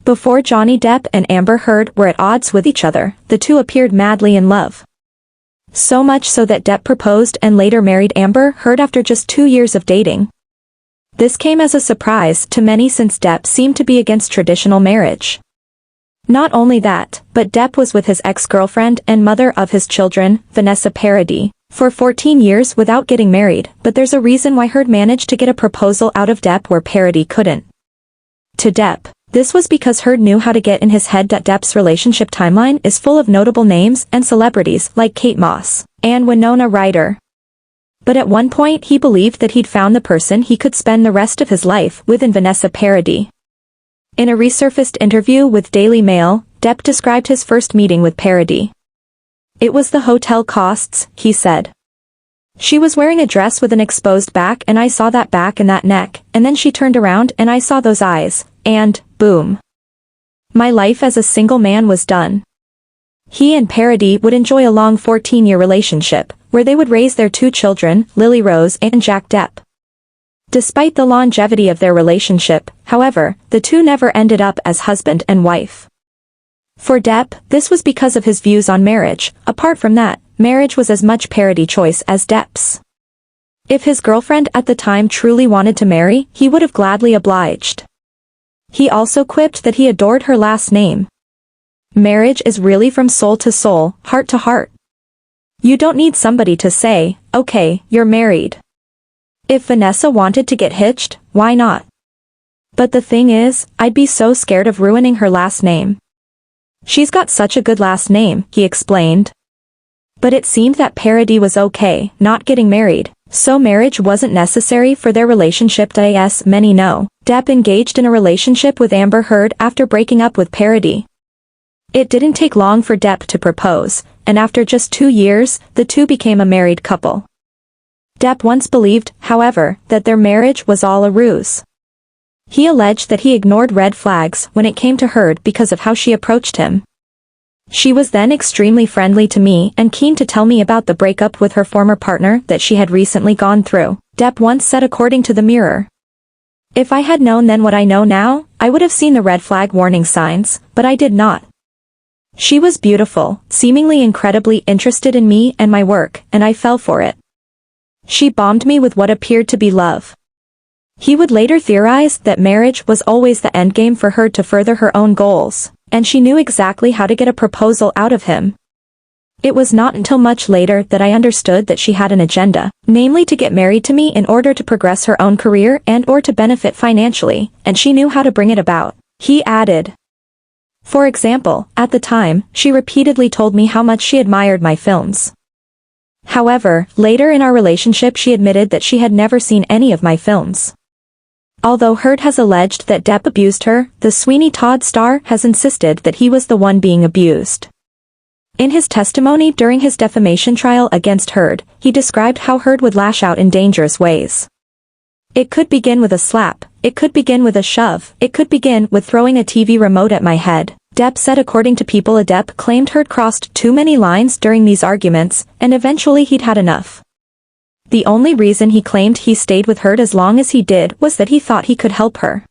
Before Jhonny Depp and Amber Heard were at odds with each other, the two appeared madly in love. So much so that Depp proposed and later married Amber Heard after just 2 years of dating. This came as a surprise to many since Depp seemed to be against traditional marriage. Not only that, but Depp was with his ex-girlfriend and mother of his children, Vanessa Paradis, for 14 years without getting married, but there's a reason why Heard managed to get a proposal out of Depp where Paradis couldn't. To Depp, this was because Heard knew how to get in his head that Depp's relationship timeline is full of notable names and celebrities like Kate Moss and Winona Ryder. But at one point he believed that he'd found the person he could spend the rest of his life with in Vanessa Paradis. In a resurfaced interview with Daily Mail, Depp described his first meeting with Paradis. "It was the hotel costs," he said. "She was wearing a dress with an exposed back and I saw that back and that neck, and then she turned around and I saw those eyes, and, boom. My life as a single man was done." He and Paradis would enjoy a long 14-year relationship, where they would raise their 2 children, Lily Rose and Jack Depp. Despite the longevity of their relationship, however, the two never ended up as husband and wife. For Depp, this was because of his views on marriage. Apart from that, marriage was as much Paradis' choice as Depp's. If his girlfriend at the time truly wanted to marry, he would have gladly obliged. He also quipped that he adored her last name. Marriage is really from soul to soul, heart to heart. You don't need somebody to say, "Okay, you're married." If Vanessa wanted to get hitched, why not? But the thing is, I'd be so scared of ruining her last name. "She's got such a good last name," he explained. But it seemed that Paradis was okay, not getting married, so marriage wasn't necessary for their relationship. As many know, Depp engaged in a relationship with Amber Heard after breaking up with Paradis. It didn't take long for Depp to propose, and after just 2 years, the two became a married couple. Depp once believed, however, that their marriage was all a ruse. He alleged that he ignored red flags when it came to Heard because of how she approached him. "She was then extremely friendly to me and keen to tell me about the breakup with her former partner that she had recently gone through," Depp once said according to the Mirror. "If I had known then what I know now, I would have seen the red flag warning signs, but I did not. She was beautiful, seemingly incredibly interested in me and my work, and I fell for it. She bombed me with what appeared to be love." He would later theorize that marriage was always the endgame for her to further her own goals, and she knew exactly how to get a proposal out of him. "It was not until much later that I understood that she had an agenda, namely to get married to me in order to progress her own career and or to benefit financially, and she knew how to bring it about," he added. For example, at the time, she repeatedly told me how much she admired my films. However, later in our relationship she admitted that she had never seen any of my films. Although Heard has alleged that Depp abused her, the Sweeney Todd star has insisted that he was the one being abused. In his testimony during his defamation trial against Heard, he described how Heard would lash out in dangerous ways. "It could begin with a slap, it could begin with a shove, it could begin with throwing a TV remote at my head," Depp said. According to People, Depp claimed Heard crossed too many lines during these arguments, and eventually he'd had enough. The only reason he claimed he stayed with Heard as long as he did was that he thought he could help her.